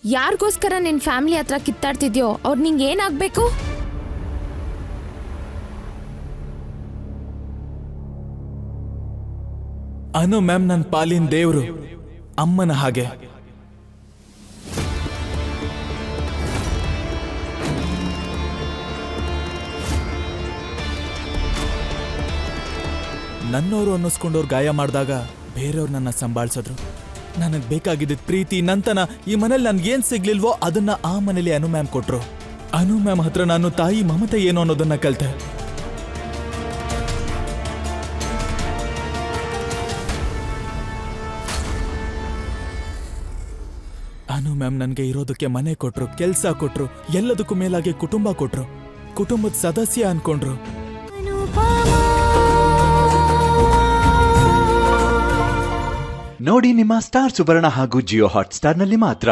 ಯಾರಿಗೋಸ್ಕರ ನಿನ್ ಫ್ಯಾಮಿಲಿ ಹತ್ರ ಕಿತ್ತಾಡ್ತಿದ್ಯೋ ಅವ್ರು ನಿಂಗೆ ಏನಾಗ್ಬೇಕು? ಅನು ಮ್ಯಾಮ್ ನನ್ನ ಪಾಲಿನ ದೇವ್ರು, ಅಮ್ಮನ ಹಾಗೆ. ನನ್ನೋರು ಅನ್ನಿಸ್ಕೊಂಡವ್ರು ಗಾಯ ಮಾಡಿದಾಗ ಬೇರೆಯವ್ರು ನನ್ನ ಸಂಭಾಳಿಸಿದ್ರು. ನನಗೆ ಬೇಕಾಗಿದ್ದ ಪ್ರೀತಿ ನಂತನ ಈ ಮನೇಲಿ ನನ್ಗೇನ್ ಸಿಗ್ಲಿಲ್ವೋ ಅದನ್ನ ಆ ಮನೇಲಿ ಅನು ಮ್ಯಾಮ್ ಕೊಟ್ರು. ಅನು ಮ್ಯಾಮ್ ಹತ್ರ ನಾನು ತಾಯಿ ಮಮತೆ ಏನು ಅನ್ನೋದನ್ನ ಕಲಿತೆ. ಅನು ಮ್ಯಾಮ್ ನನಗೆ ಇರೋದಕ್ಕೆ ಮನೆ ಕೊಟ್ರು, ಕೆಲ್ಸ ಕೊಟ್ರು, ಎಲ್ಲದಕ್ಕೂ ಮೇಲಾಗಿ ಕುಟುಂಬ ಕೊಟ್ರು, ಕುಟುಂಬದ ಸದಸ್ಯ ಅನ್ಕೊಂಡ್ರು. ನೋಡಿ ನಿಮ್ಮ ಸ್ಟಾರ್ ಸುವರ್ಣ ಹಾಗೂ ಜಿಯೋ ಹಾಟ್ ಸ್ಟಾರ್ ನಲ್ಲಿ ಮಾತ್ರ.